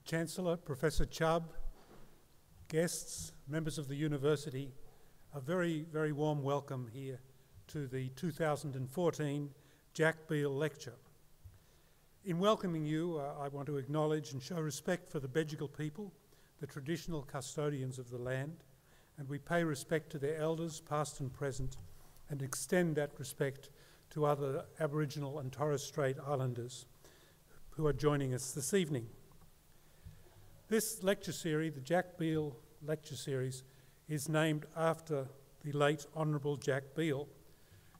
Chancellor, Professor Chubb, guests, members of the university, a very, very warm welcome here to the 2014 Jack Beale Lecture. In welcoming you, I want to acknowledge and show respect for the Bedegal people, the traditional custodians of the land, and we pay respect to their elders, past and present, and extend that respect to other Aboriginal and Torres Strait Islanders who are joining us this evening. This lecture series, the Jack Beale Lecture Series, is named after the late Honourable Jack Beale.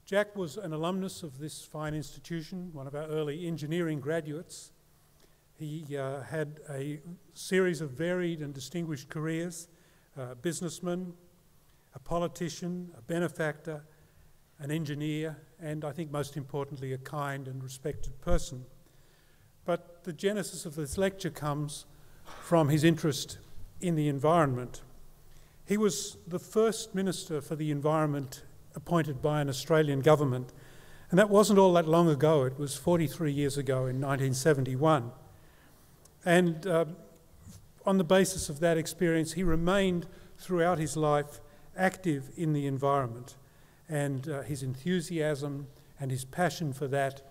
Jack was an alumnus of this fine institution, one of our early engineering graduates. He had a series of varied and distinguished careers, a businessman, a politician, a benefactor, an engineer, and I think most importantly, a kind and respected person. But the genesis of this lecture comes from his interest in the environment. He was the first Minister for the Environment appointed by an Australian government, and that wasn't all that long ago. It was 43 years ago in 1971. And on the basis of that experience, he remained throughout his life active in the environment, and his enthusiasm and his passion for that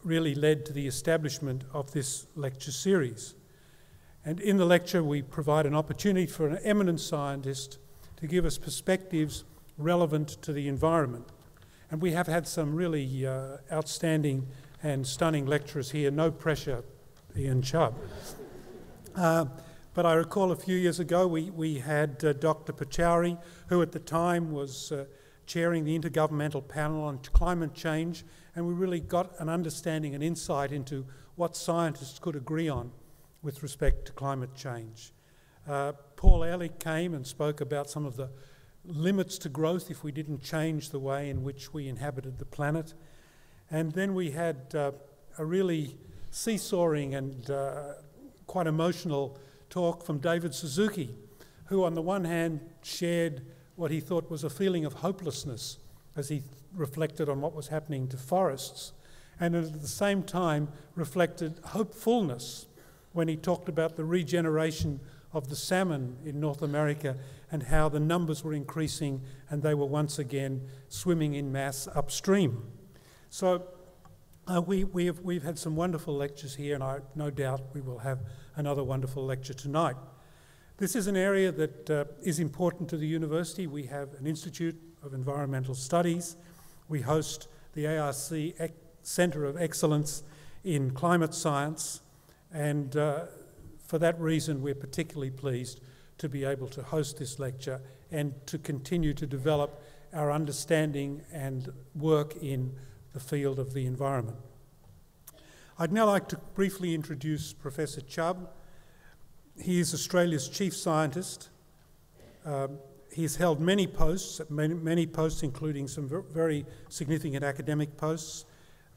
really led to the establishment of this lecture series. And in the lecture, we provide an opportunity for an eminent scientist to give us perspectives relevant to the environment. And we have had some really outstanding and stunning lecturers here. No pressure, Ian Chubb. But I recall a few years ago, we had Dr. Pachauri, who at the time was chairing the Intergovernmental Panel on Climate Change, and we really got an understanding and insight into what scientists could agree on with respect to climate change. Paul Ehrlich came and spoke about some of the limits to growth if we didn't change the way in which we inhabited the planet. And then we had a really seesawing and quite emotional talk from David Suzuki, who on the one hand shared what he thought was a feeling of hopelessness as he reflected on what was happening to forests, and at the same time reflected hopefulness when he talked about the regeneration of the salmon in North America and how the numbers were increasing and they were once again swimming in mass upstream. So we've had some wonderful lectures here, and I no doubt we will have another wonderful lecture tonight. This is an area that is important to the university. We have an Institute of Environmental Studies. We host the ARC Centre of Excellence in Climate Science, and for that reason we're particularly pleased to be able to host this lecture and to continue to develop our understanding and work in the field of the environment. I'd now like to briefly introduce Professor Chubb. He is Australia's chief scientist. He's held many posts, including some very significant academic posts.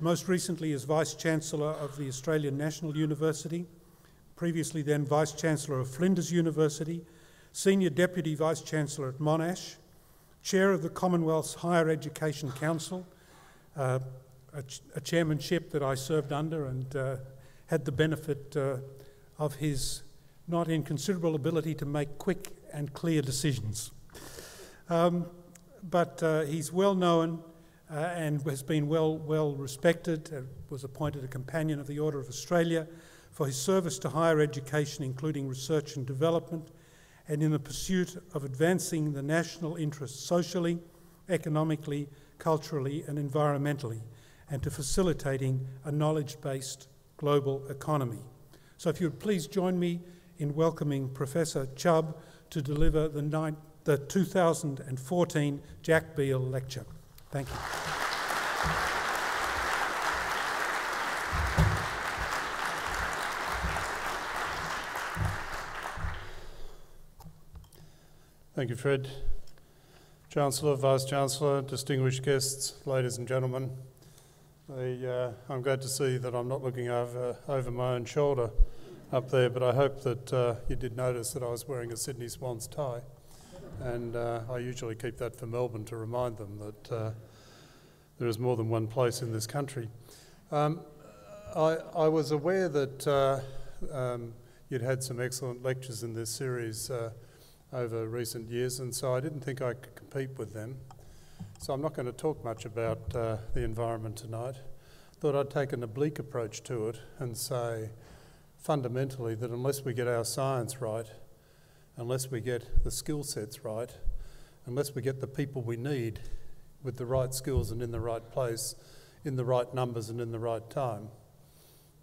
Most recently as Vice-Chancellor of the Australian National University, previously then Vice-Chancellor of Flinders University, Senior Deputy Vice-Chancellor at Monash, Chair of the Commonwealth's Higher Education Council, a chairmanship that I served under and had the benefit of his not inconsiderable ability to make quick and clear decisions. But he's well known and has been well respected, was appointed a Companion of the Order of Australia for his service to higher education, including research and development, and in the pursuit of advancing the national interests socially, economically, culturally and environmentally, and to facilitating a knowledge-based global economy. So if you would please join me in welcoming Professor Chubb to deliver the 2014 Jack Beale Lecture. Thank you. Thank you, Fred. Chancellor, Vice-Chancellor, distinguished guests, ladies and gentlemen. I'm glad to see that I'm not looking over my own shoulder up there, but I hope that you did notice that I was wearing a Sydney Swans tie. And I usually keep that for Melbourne to remind them that there is more than one place in this country. I was aware that You'd had some excellent lectures in this series over recent years, and so I didn't think I could compete with them. So I'm not going to talk much about the environment tonight. Thought I'd take an oblique approach to it and say fundamentally that unless we get our science right, unless we get the skill sets right, unless we get the people we need with the right skills and in the right place, in the right numbers and in the right time,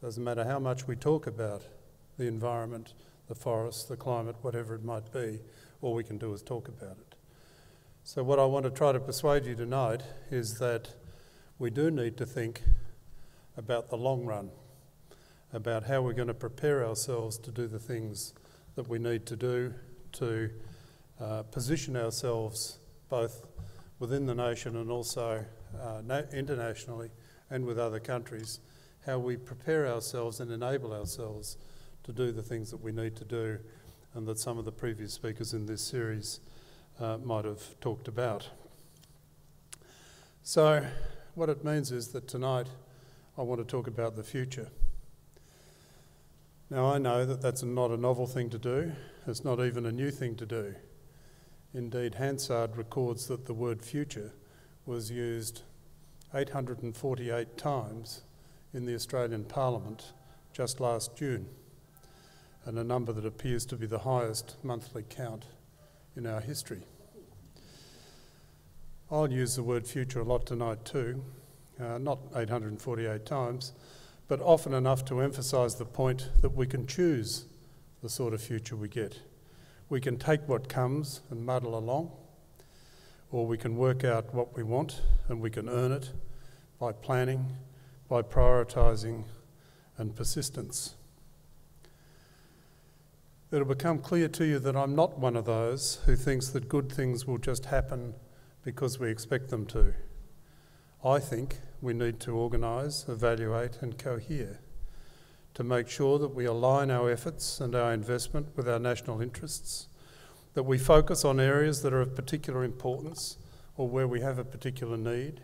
doesn't matter how much we talk about the environment, the forests, the climate, whatever it might be, all we can do is talk about it. So what I want to try to persuade you tonight is that we do need to think about the long run, about how we're going to prepare ourselves to do the things that we need to do to position ourselves both within the nation and also internationally and with other countries, how we prepare ourselves and enable ourselves to do the things that we need to do and that some of the previous speakers in this series might have talked about. So what it means is that tonight I want to talk about the future. Now I know that that's not a novel thing to do, it's not even a new thing to do. Indeed, Hansard records that the word future was used 848 times in the Australian Parliament just last June, and a number that appears to be the highest monthly count in our history. I'll use the word future a lot tonight too, not 848 times, but often enough to emphasise the point that we can choose the sort of future we get. We can take what comes and muddle along, or we can work out what we want and we can earn it by planning, by prioritising and persistence. It'll become clear to you that I'm not one of those who thinks that good things will just happen because we expect them to. I think we need to organise, evaluate and cohere to make sure that we align our efforts and our investment with our national interests, that we focus on areas that are of particular importance or where we have a particular need,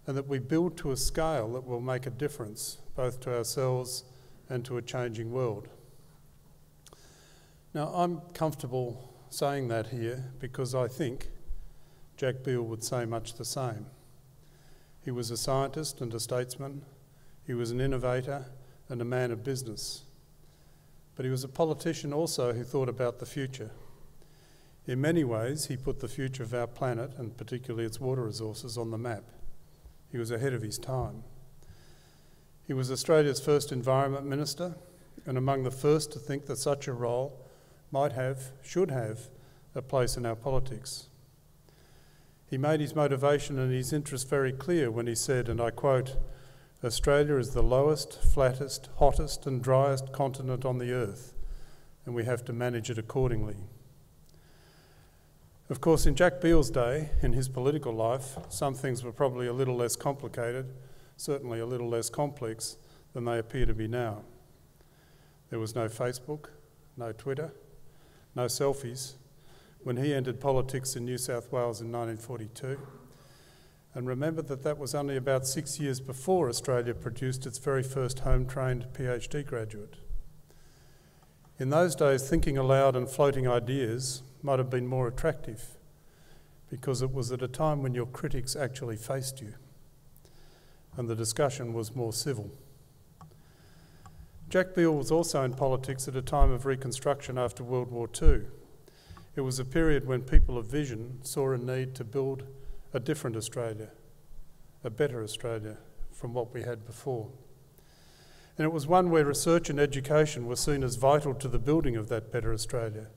and that we build to a scale that will make a difference both to ourselves and to a changing world. Now, I'm comfortable saying that here because I think Jack Beale would say much the same. He was a scientist and a statesman. He was an innovator and a man of business. But he was a politician also who thought about the future. In many ways, he put the future of our planet, and particularly its water resources, on the map. He was ahead of his time. He was Australia's first Environment Minister, and among the first to think that such a role might have, should have, a place in our politics. He made his motivation and his interest very clear when he said, and I quote, "Australia is the lowest, flattest, hottest and driest continent on the earth, and we have to manage it accordingly." Of course, in Jack Beale's day, in his political life, some things were probably a little less complicated, certainly a little less complex than they appear to be now. There was no Facebook, no Twitter, no selfies when he entered politics in New South Wales in 1942. And remember that that was only about 6 years before Australia produced its very first home-trained PhD graduate. In those days, thinking aloud and floating ideas might have been more attractive because it was at a time when your critics actually faced you and the discussion was more civil. Jack Beale was also in politics at a time of reconstruction after World War II. It was a period when people of vision saw a need to build a different Australia, a better Australia from what we had before. And it was one where research and education were seen as vital to the building of that better Australia,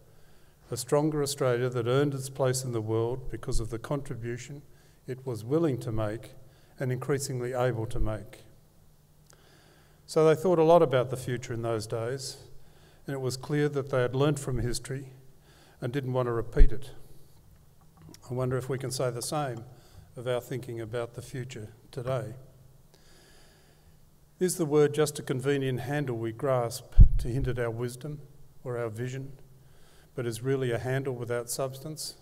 a stronger Australia that earned its place in the world because of the contribution it was willing to make and increasingly able to make. So they thought a lot about the future in those days, and it was clear that they had learnt from history and didn't want to repeat it. I wonder if we can say the same of our thinking about the future today. Is the word just a convenient handle we grasp to hint at our wisdom or our vision, but is really a handle without substance?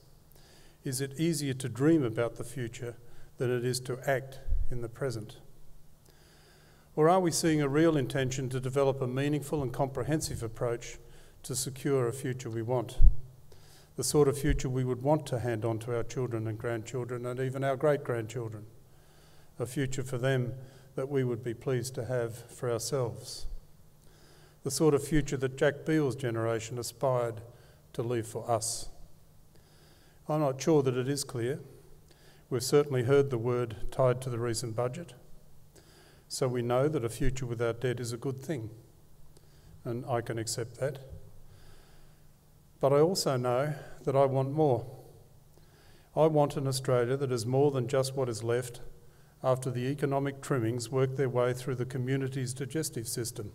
Is it easier to dream about the future than it is to act in the present? Or are we seeing a real intention to develop a meaningful and comprehensive approach to secure a future we want? The sort of future we would want to hand on to our children and grandchildren and even our great-grandchildren. A future for them that we would be pleased to have for ourselves. The sort of future that Jack Beale's generation aspired to leave for us. I'm not sure that it is clear. We've certainly heard the word tied to the recent budget. So we know that a future without debt is a good thing, and I can accept that. But I also know that I want more. I want an Australia that is more than just what is left after the economic trimmings work their way through the community's digestive system.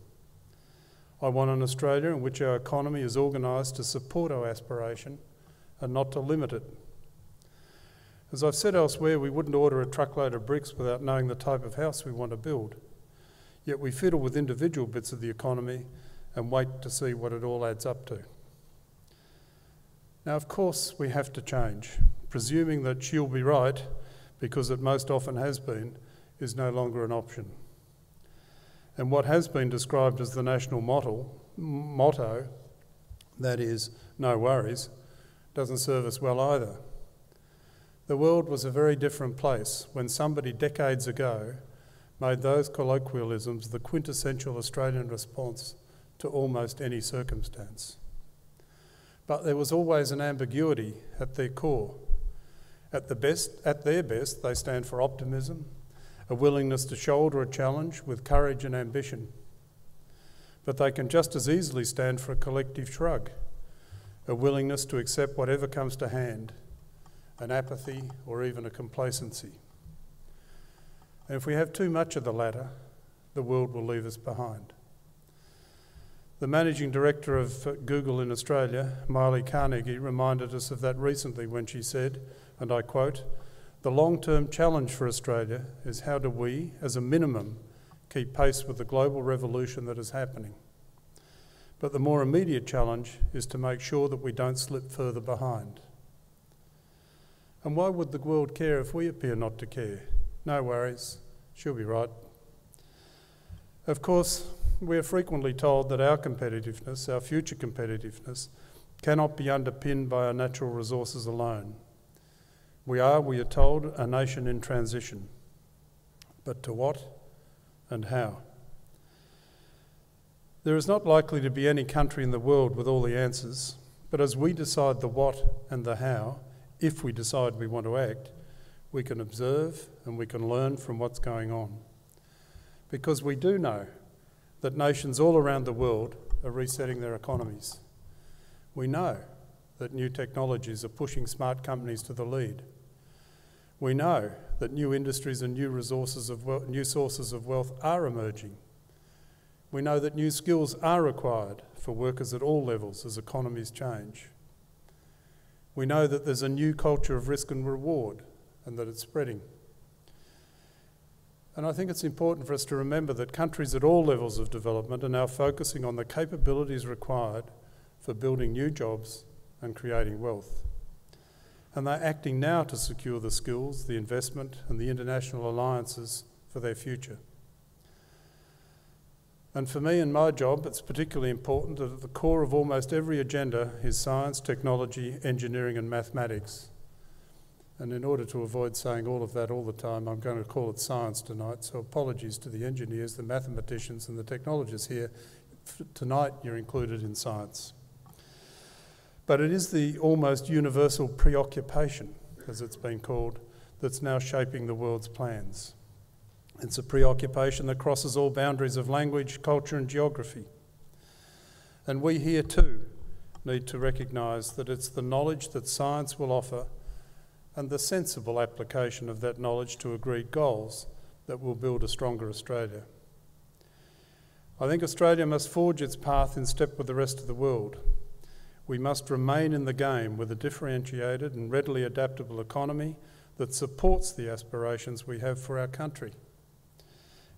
I want an Australia in which our economy is organised to support our aspiration and not to limit it. As I've said elsewhere, we wouldn't order a truckload of bricks without knowing the type of house we want to build. Yet we fiddle with individual bits of the economy and wait to see what it all adds up to. Now, of course, we have to change. Presuming that she'll be right, because it most often has been, is no longer an option. And what has been described as the national motto, that is, no worries, doesn't serve us well either. The world was a very different place when somebody decades ago made those colloquialisms the quintessential Australian response to almost any circumstance. But there was always an ambiguity at their core. At their best, they stand for optimism, a willingness to shoulder a challenge with courage and ambition. But they can just as easily stand for a collective shrug, a willingness to accept whatever comes to hand, an apathy or even a complacency. And if we have too much of the latter, the world will leave us behind. The managing director of Google in Australia, Miley Carnegie, reminded us of that recently when she said, and I quote, "The long-term challenge for Australia is how do we, as a minimum, keep pace with the global revolution that is happening. But the more immediate challenge is to make sure that we don't slip further behind." And why would the world care if we appear not to care? No worries, she'll be right. Of course, we are frequently told that our competitiveness, our future competitiveness, cannot be underpinned by our natural resources alone. We are told, a nation in transition. But to what and how? There is not likely to be any country in the world with all the answers, but as we decide the what and the how, if we decide we want to act, we can observe and we can learn from what's going on. Because we do know that nations all around the world are resetting their economies. We know that new technologies are pushing smart companies to the lead. We know that new industries and new sources of wealth are emerging. We know that new skills are required for workers at all levels as economies change. We know that there's a new culture of risk and reward and that it's spreading. And I think it's important for us to remember that countries at all levels of development are now focusing on the capabilities required for building new jobs and creating wealth. And they're acting now to secure the skills, the investment and the international alliances for their future. And for me in my job, it's particularly important that at the core of almost every agenda is science, technology, engineering and mathematics. And in order to avoid saying all of that all the time, I'm going to call it science tonight, so apologies to the engineers, the mathematicians and the technologists here. Tonight you're included in science. But it is the almost universal preoccupation, as it's been called, that's now shaping the world's plans. It's a preoccupation that crosses all boundaries of language, culture and geography. And we here too need to recognise that it's the knowledge that science will offer and the sensible application of that knowledge to agreed goals that will build a stronger Australia. I think Australia must forge its path in step with the rest of the world. We must remain in the game with a differentiated and readily adaptable economy that supports the aspirations we have for our country.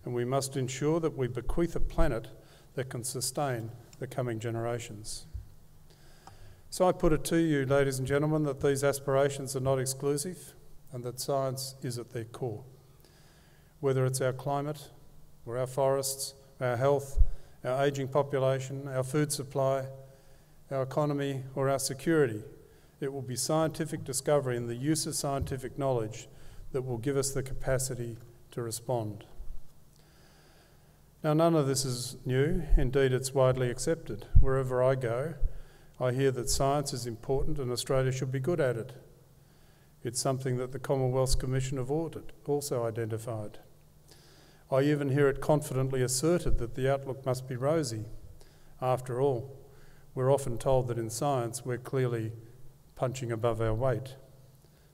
And we must ensure that we bequeath a planet that can sustain the coming generations. So I put it to you, ladies and gentlemen, that these aspirations are not exclusive and that science is at their core. Whether it's our climate, or our forests, our health, our ageing population, our food supply, our economy, or our security. It will be scientific discovery and the use of scientific knowledge that will give us the capacity to respond. Now, none of this is new. Indeed, it's widely accepted. Wherever I go, I hear that science is important and Australia should be good at it. It's something that the Commonwealth's Commission of Audit also identified. I even hear it confidently asserted that the outlook must be rosy. After all, we're often told that in science we're clearly punching above our weight.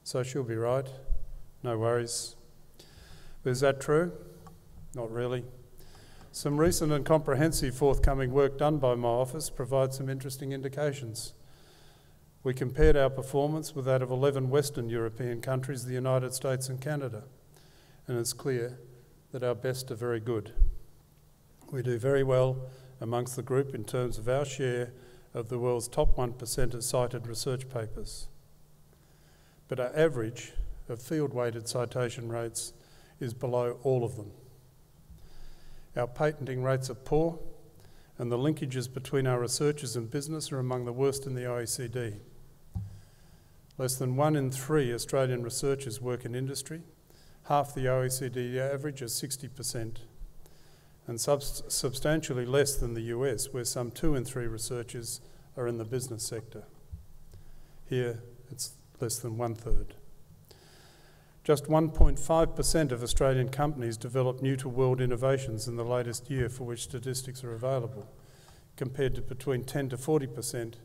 So she'll be right, no worries. But is that true? Not really. Some recent and comprehensive forthcoming work done by my office provides some interesting indications. We compared our performance with that of 11 Western European countries, the United States and Canada, and it's clear that our best are very good. We do very well amongst the group in terms of our share of the world's top 1% of cited research papers. But our average of field-weighted citation rates is below all of them. Our patenting rates are poor, and the linkages between our researchers and business are among the worst in the OECD. Less than 1 in 3 Australian researchers work in industry. Half the OECD average is 60%, and substantially less than the US, where some 2 in 3 researchers are in the business sector. Here, it's less than 1/3. Just 1.5% of Australian companies develop new-to-world innovations in the latest year for which statistics are available, compared to between 10 to 40%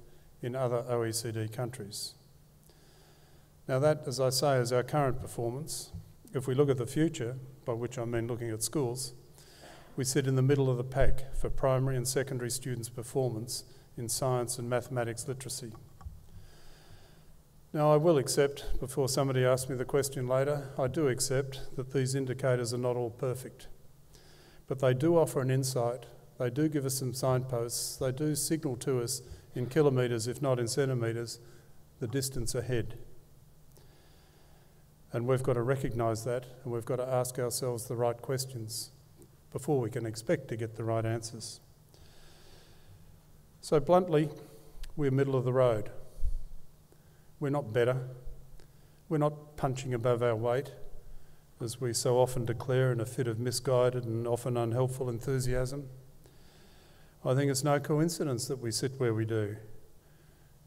in other OECD countries. Now that, as I say, is our current performance. If we look at the future, by which I mean looking at schools, we sit in the middle of the pack for primary and secondary students' performance in science and mathematics literacy. Now, I will accept, before somebody asks me the question later, I do accept that these indicators are not all perfect. But they do offer an insight, they do give us some signposts, they do signal to us in kilometres, if not in centimetres, the distance ahead. And we've got to recognise that, and we've got to ask ourselves the right questions before we can expect to get the right answers. So bluntly, we're middle of the road. We're not better. We're not punching above our weight, as we so often declare in a fit of misguided and often unhelpful enthusiasm. I think it's no coincidence that we sit where we do.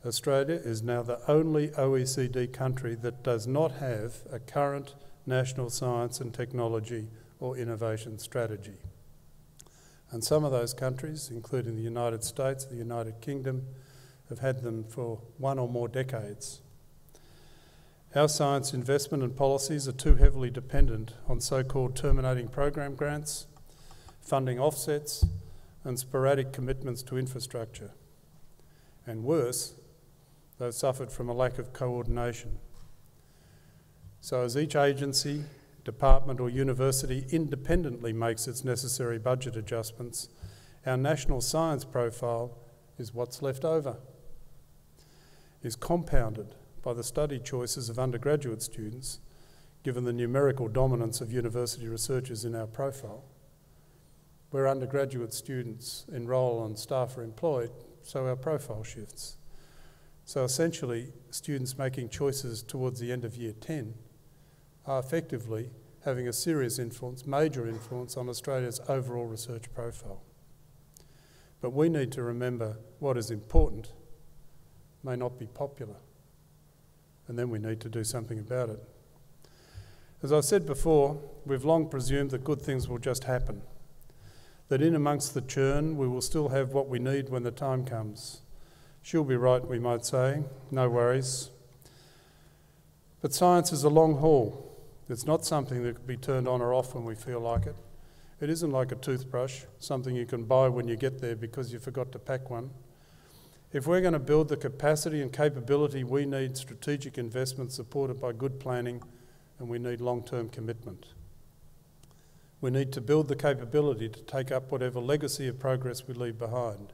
Australia is now the only OECD country that does not have a current national science and technology or innovation strategy. And some of those countries, including the United States, the United Kingdom, have had them for 1 or more decades. Our science investment and policies are too heavily dependent on so-called terminating program grants, funding offsets, and sporadic commitments to infrastructure. And worse, they've suffered from a lack of coordination. So as each agency, department or university independently makes its necessary budget adjustments, our national science profile is what's left over, is compounded by the study choices of undergraduate students, given the numerical dominance of university researchers in our profile. Where undergraduate students enrol and staff are employed, so our profile shifts. So essentially, students making choices towards the end of year 10 are effectively having a serious influence, major influence on Australia's overall research profile. But we need to remember what is important may not be popular, and then we need to do something about it. As I said before, we've long presumed that good things will just happen, that in amongst the churn we will still have what we need when the time comes. She'll be right, we might say, no worries. But science is a long haul. It's not something that can be turned on or off when we feel like it. It isn't like a toothbrush, something you can buy when you get there because you forgot to pack one. If we're going to build the capacity and capability, we need strategic investment supported by good planning, and we need long-term commitment. We need to build the capability to take up whatever legacy of progress we leave behind,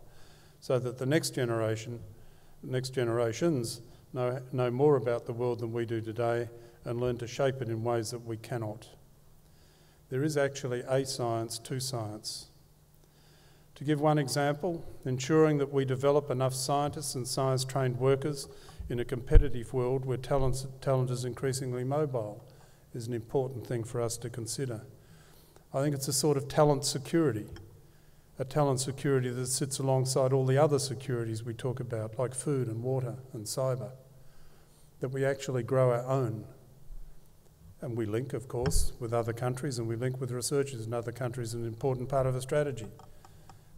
so that the next generations know more about the world than we do today and learn to shape it in ways that we cannot. There is actually a science to science. To give one example, ensuring that we develop enough scientists and science-trained workers in a competitive world where talent is increasingly mobile is an important thing for us to consider. I think it's a sort of talent security that sits alongside all the other securities we talk about, like food and water and cyber, that we actually grow our own. And we link, of course, with other countries, and we link with researchers in other countries, an important part of a strategy.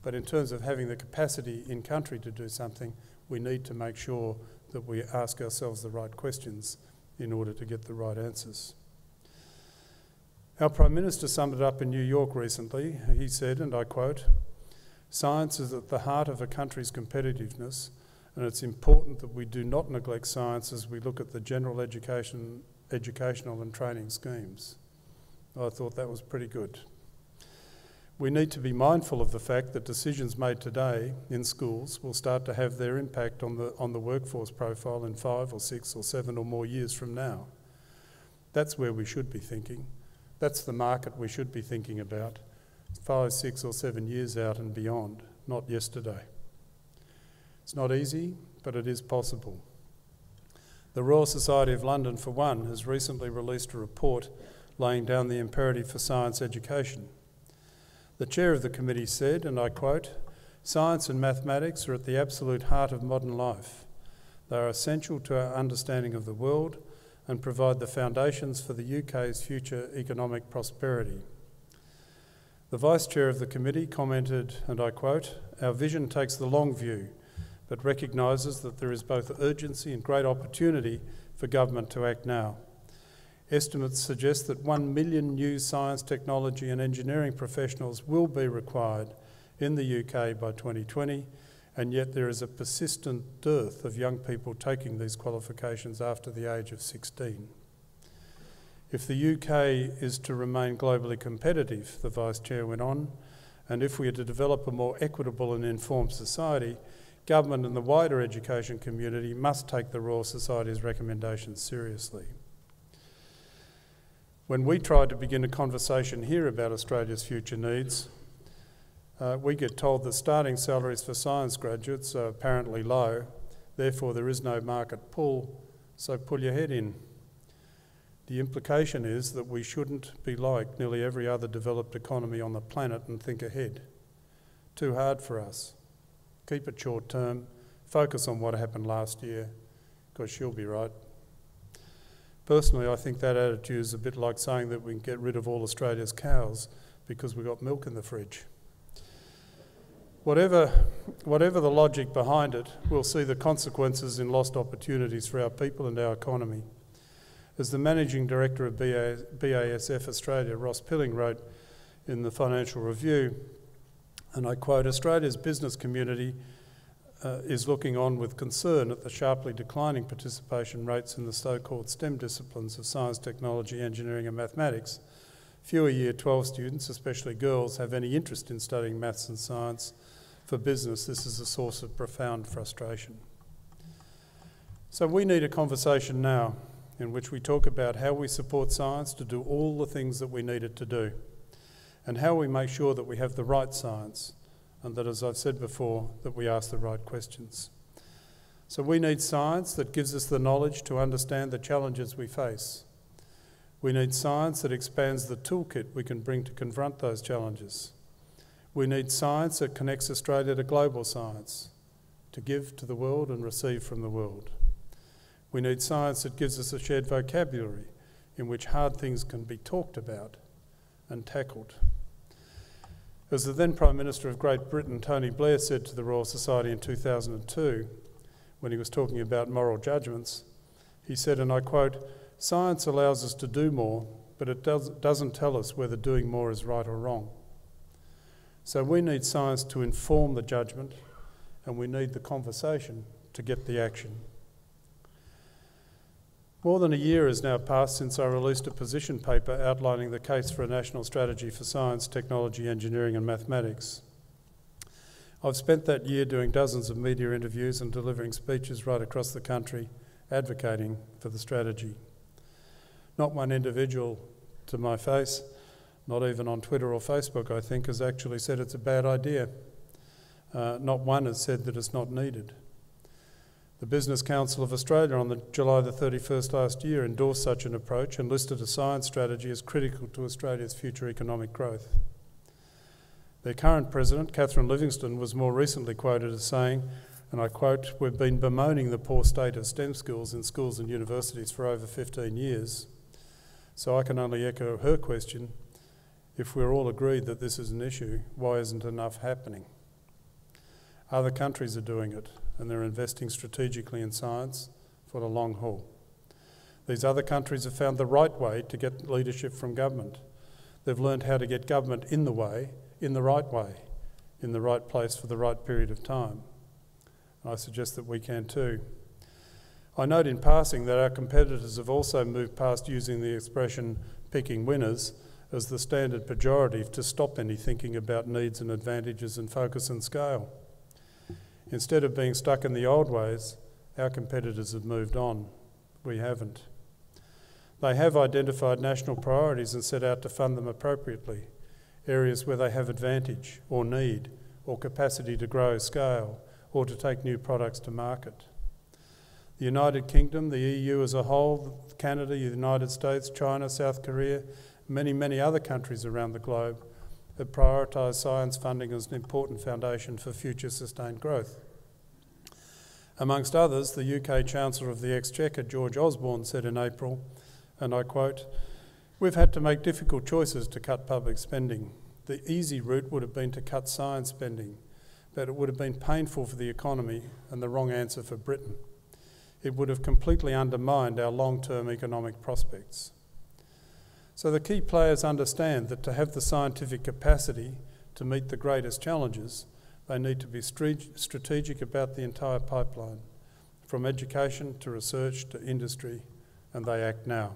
But in terms of having the capacity in country to do something, we need to make sure that we ask ourselves the right questions in order to get the right answers. Our Prime Minister summed it up in New York recently. He said, and I quote, "Science is at the heart of a country's competitiveness, and it's important that we do not neglect science as we look at the general educational and training schemes." I thought that was pretty good. We need to be mindful of the fact that decisions made today in schools will start to have their impact on the workforce profile in 5 or 6 or 7 or more years from now. That's where we should be thinking. That's the market we should be thinking about 5, 6 or 7 years out and beyond, not yesterday. It's not easy, but it is possible. The Royal Society of London, for one, has recently released a report laying down the imperative for science education. The chair of the committee said, and I quote, "Science and mathematics are at the absolute heart of modern life. They are essential to our understanding of the world and provide the foundations for the UK's future economic prosperity." The vice chair of the committee commented, and I quote, "Our vision takes the long view, but recognises that there is both urgency and great opportunity for government to act now. Estimates suggest that 1 million new science, technology and engineering professionals will be required in the UK by 2020, and yet there is a persistent dearth of young people taking these qualifications after the age of 16. If the UK is to remain globally competitive," the Vice Chair went on, "and if we are to develop a more equitable and informed society, government and the wider education community must take the Royal Society's recommendations seriously." When we tried to begin a conversation here about Australia's future needs, we get told that starting salaries for science graduates are apparently low, therefore there is no market pull, so pull your head in. The implication is that we shouldn't be like nearly every other developed economy on the planet and think ahead. Too hard for us. Keep it short term, focus on what happened last year, because she'll be right. Personally, I think that attitude is a bit like saying that we can get rid of all Australia's cows because we've got milk in the fridge. Whatever the logic behind it, we'll see the consequences in lost opportunities for our people and our economy. As the Managing Director of BASF Australia, Ross Pilling, wrote in the Financial Review, and I quote, "Australia's business community is looking on with concern at the sharply declining participation rates in the so-called STEM disciplines of science, technology, engineering and mathematics. Fewer Year 12 students, especially girls, have any interest in studying maths and science. For business, this is a source of profound frustration." So we need a conversation now in which we talk about how we support science to do all the things that we need it to do, and how we make sure that we have the right science, and that, as I've said before, that we ask the right questions. So we need science that gives us the knowledge to understand the challenges we face. We need science that expands the toolkit we can bring to confront those challenges. We need science that connects Australia to global science, to give to the world and receive from the world. We need science that gives us a shared vocabulary in which hard things can be talked about and tackled. As the then Prime Minister of Great Britain, Tony Blair, said to the Royal Society in 2002, when he was talking about moral judgments, he said, and I quote, "Science allows us to do more, but it doesn't tell us whether doing more is right or wrong." So we need science to inform the judgment, and we need the conversation to get the action. More than a year has now passed since I released a position paper outlining the case for a national strategy for science, technology, engineering and mathematics. I've spent that year doing dozens of media interviews and delivering speeches right across the country advocating for the strategy. Not one individual to my face, not even on Twitter or Facebook, I think, has actually said it's a bad idea. Not one has said that it's not needed. The Business Council of Australia on July the 31st last year endorsed such an approach and listed a science strategy as critical to Australia's future economic growth. Their current president, Catherine Livingstone, was more recently quoted as saying, and I quote, "We've been bemoaning the poor state of STEM skills in schools and universities for over 15 years. So I can only echo her question, if we're all agreed that this is an issue, why isn't enough happening? Other countries are doing it, and they're investing strategically in science for the long haul. These other countries have found the right way to get leadership from government. They've learned how to get government in the right place for the right period of time. I suggest that we can too. I note in passing that our competitors have also moved past using the expression picking winners as the standard pejorative to stop any thinking about needs and advantages and focus and scale. Instead of being stuck in the old ways, our competitors have moved on. We haven't. They have identified national priorities and set out to fund them appropriately, areas where they have advantage or need or capacity to grow scale or to take new products to market. The United Kingdom, the EU as a whole, Canada, the United States, China, South Korea, many other countries around the globe have prioritised science funding as an important foundation for future sustained growth. Amongst others, the UK Chancellor of the Exchequer, George Osborne, said in April, and I quote, "We've had to make difficult choices to cut public spending. The easy route would have been to cut science spending, but it would have been painful for the economy and the wrong answer for Britain. It would have completely undermined our long-term economic prospects." So the key players understand that to have the scientific capacity to meet the greatest challenges, they need to be strategic about the entire pipeline, from education to research to industry, and they act now.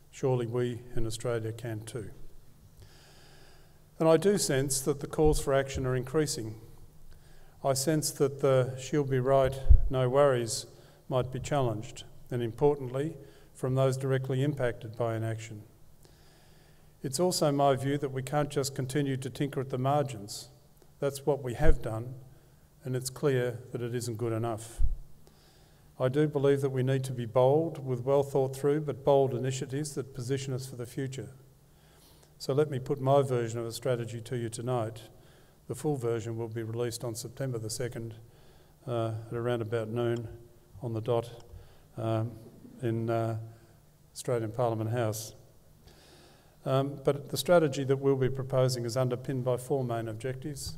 Surely we in Australia can too. And I do sense that the calls for action are increasing. I sense that the "she'll be right, no worries" might be challenged, and importantly, from those directly impacted by inaction. It's also my view that we can't just continue to tinker at the margins. That's what we have done, and it's clear that it isn't good enough. I do believe that we need to be bold, with well thought through but bold initiatives that position us for the future. So let me put my version of a strategy to you tonight. The full version will be released on September the 2nd at around about noon on the dot in Australian Parliament House. But the strategy that we'll be proposing is underpinned by four main objectives.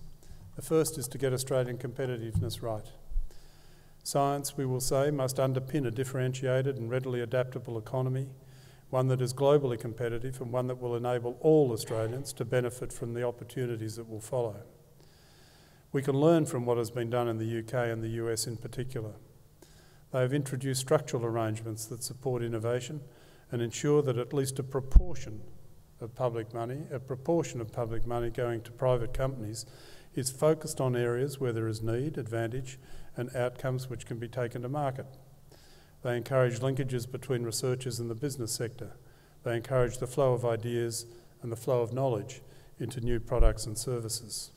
The first is to get Australian competitiveness right. Science, we will say, must underpin a differentiated and readily adaptable economy, one that is globally competitive and one that will enable all Australians to benefit from the opportunities that will follow. We can learn from what has been done in the UK and the US in particular. They have introduced structural arrangements that support innovation and ensure that at least a proportion of public money going to private companies is focused on areas where there is need, advantage, and outcomes which can be taken to market. They encourage linkages between researchers and the business sector. They encourage the flow of ideas and the flow of knowledge into new products and services.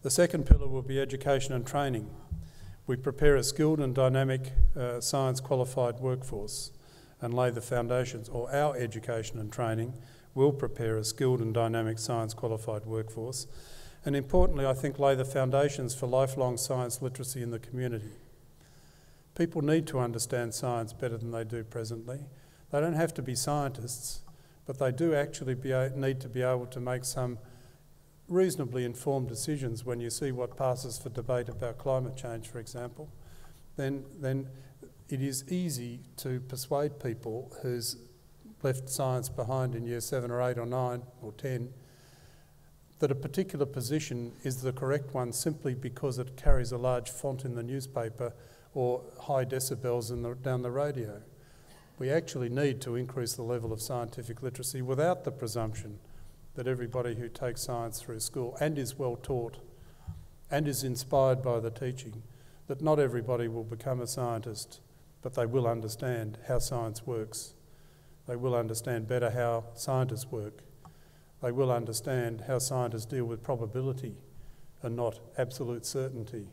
The second pillar will be education and training. We prepare a skilled and dynamic science qualified workforce and lay the foundations, or our education and training will prepare a skilled and dynamic science qualified workforce, and importantly, I think, lay the foundations for lifelong science literacy in the community. People need to understand science better than they do presently. They don't have to be scientists, but they do actually need to be able to make some reasonably informed decisions. When you see what passes for debate about climate change, for example, then it is easy to persuade people who's left science behind in year 7 or 8 or 9 or 10 that a particular position is the correct one simply because it carries a large font in the newspaper or high decibels down the radio. We actually need to increase the level of scientific literacy without the presumption that everybody who takes science through school and is well taught and is inspired by the teaching, that not everybody will become a scientist, but they will understand how science works. They will understand better how scientists work, they will understand how scientists deal with probability and not absolute certainty,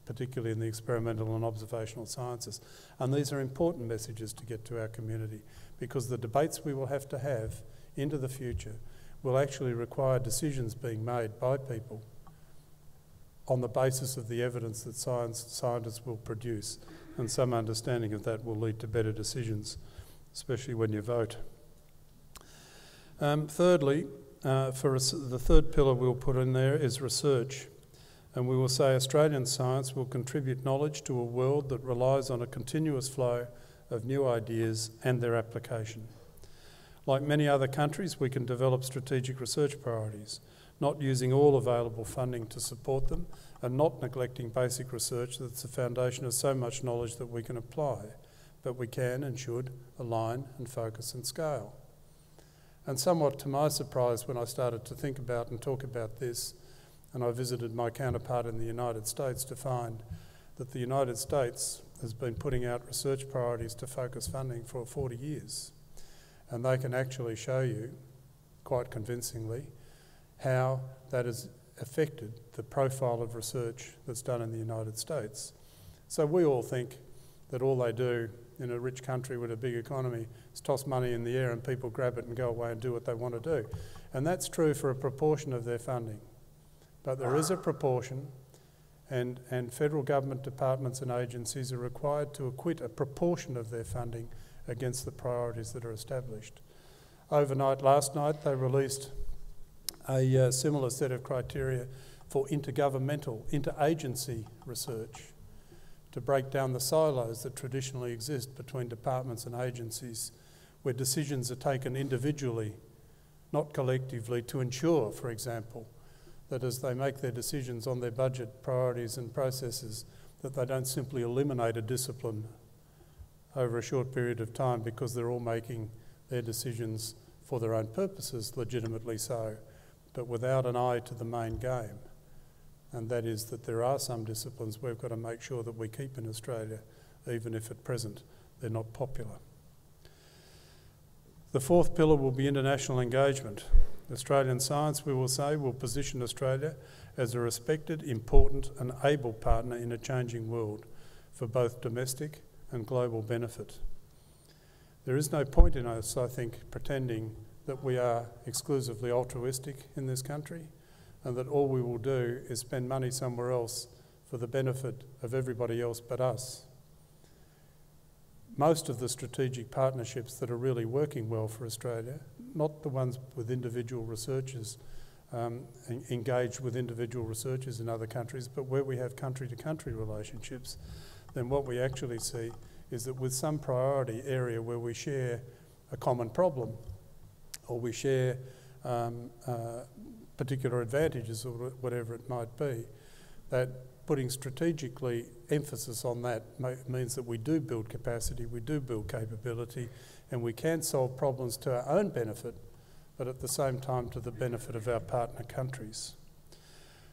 particularly in the experimental and observational sciences. And these are important messages to get to our community, because the debates we will have to have into the future will actually require decisions being made by people on the basis of the evidence that scientists will produce, and some understanding of that will lead to better decisions, especially when you vote. Thirdly, the third pillar we'll put in there is research, and we will say Australian science will contribute knowledge to a world that relies on a continuous flow of new ideas and their application. Like many other countries, we can develop strategic research priorities, not using all available funding to support them, and not neglecting basic research that's the foundation of so much knowledge that we can apply, but we can and should align and focus and scale. And somewhat to my surprise, when I started to think about and talk about this, and I visited my counterpart in the United States, to find that the United States has been putting out research priorities to focus funding for 40 years. And they can actually show you, quite convincingly, how that has affected the profile of research that's done in the United States. So we all think that all they do in a rich country with a big economy is toss money in the air and people grab it and go away and do what they want to do. And that's true for a proportion of their funding. But there is a proportion, and federal government departments and agencies are required to acquit a proportion of their funding against the priorities that are established. Overnight, last night, they released a similar set of criteria for intergovernmental, interagency research, to break down the silos that traditionally exist between departments and agencies, where decisions are taken individually, not collectively, to ensure, for example, that as they make their decisions on their budget priorities and processes, that they don't simply eliminate a discipline over a short period of time because they're all making their decisions for their own purposes, legitimately so, but without an eye to the main game. And that is that there are some disciplines we've got to make sure that we keep in Australia, even if at present they're not popular. The fourth pillar will be international engagement. Australian science, we will say, will position Australia as a respected, important and able partner in a changing world for both domestic and global benefit. There is no point in us, I think, pretending that we are exclusively altruistic in this country and that all we will do is spend money somewhere else for the benefit of everybody else but us. Most of the strategic partnerships that are really working well for Australia, not the ones with individual researchers, engaged with individual researchers in other countries, but where we have country-to-country relationships, then what we actually see is that with some priority area where we share a common problem or we share particular advantages or whatever it might be, that putting strategically emphasis on that means that we do build capacity, we do build capability, and we can solve problems to our own benefit, but at the same time to the benefit of our partner countries.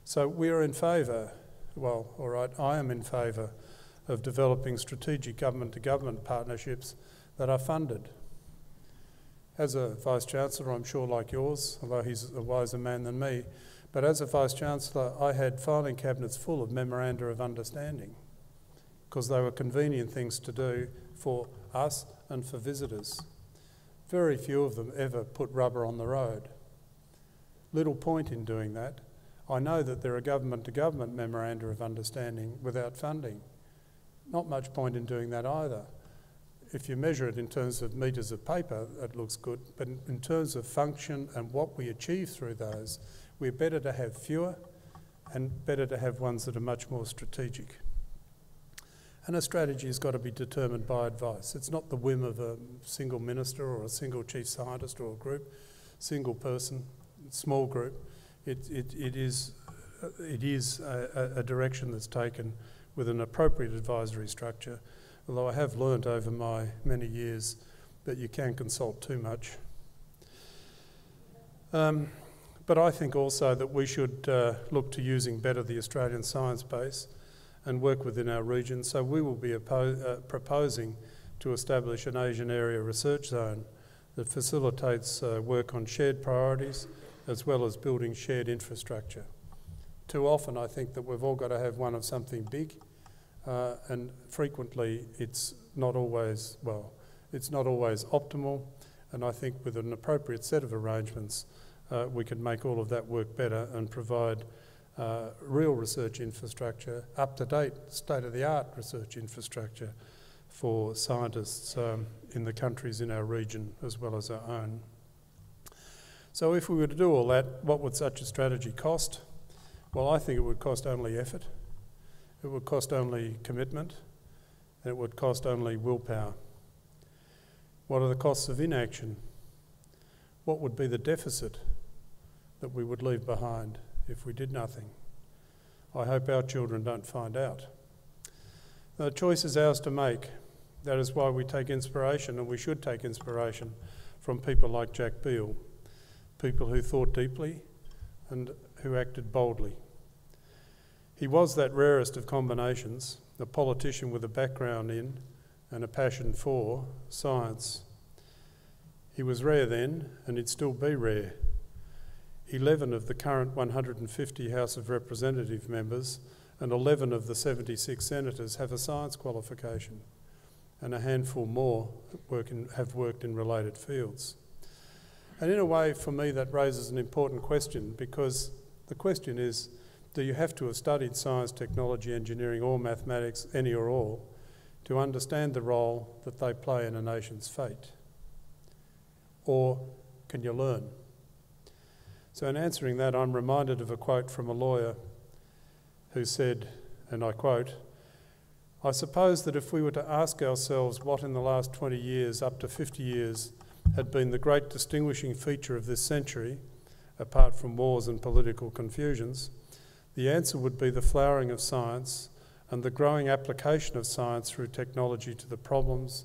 So we are in favour, well, all right, I am in favour of developing strategic government-to-government partnerships that are funded. As a Vice-Chancellor, I'm sure like yours, although he's a wiser man than me, but as a Vice-Chancellor, I had filing cabinets full of memoranda of understanding because they were convenient things to do for us and for visitors. Very few of them ever put rubber on the road. Little point in doing that. I know that there are government-to-government memoranda of understanding without funding. Not much point in doing that either. If you measure it in terms of metres of paper, it looks good, but in terms of function and what we achieve through those, we're better to have fewer and better to have ones that are much more strategic. And a strategy has got to be determined by advice. It's not the whim of a single minister or a single chief scientist or a group, single person, small group. It is a direction that's taken with an appropriate advisory structure, although I have learnt over my many years that you can consult too much. But I think also that we should look to using better the Australian science base and work within our region. So we will be proposing to establish an Asian Area Research Zone that facilitates work on shared priorities as well as building shared infrastructure. Too often I think that we've all got to have one of something big, and frequently it's not always optimal, and I think with an appropriate set of arrangements we can make all of that work better and provide real research infrastructure, up-to-date, state-of-the-art research infrastructure for scientists in the countries in our region as well as our own. So if we were to do all that, what would such a strategy cost? Well, I think it would cost only effort, it would cost only commitment, and it would cost only willpower. What are the costs of inaction? What would be the deficit that we would leave behind if we did nothing? I hope our children don't find out. The choice is ours to make. That is why we take inspiration, and we should take inspiration from people like Jack Beale, people who thought deeply and who acted boldly. He was that rarest of combinations, a politician with a background in and a passion for science. He was rare then, and he'd still be rare. 11 of the current 150 House of Representative members and 11 of the 76 senators have a science qualification, and a handful more have worked in related fields. And in a way, for me, that raises an important question, because the question is, do you have to have studied science, technology, engineering or mathematics, any or all, to understand the role that they play in a nation's fate? Or can you learn? So in answering that, I'm reminded of a quote from a lawyer who said, and I quote, "I suppose that if we were to ask ourselves what in the last 20 years, up to 50 years, had been the great distinguishing feature of this century, apart from wars and political confusions, the answer would be the flowering of science and the growing application of science through technology to the problems,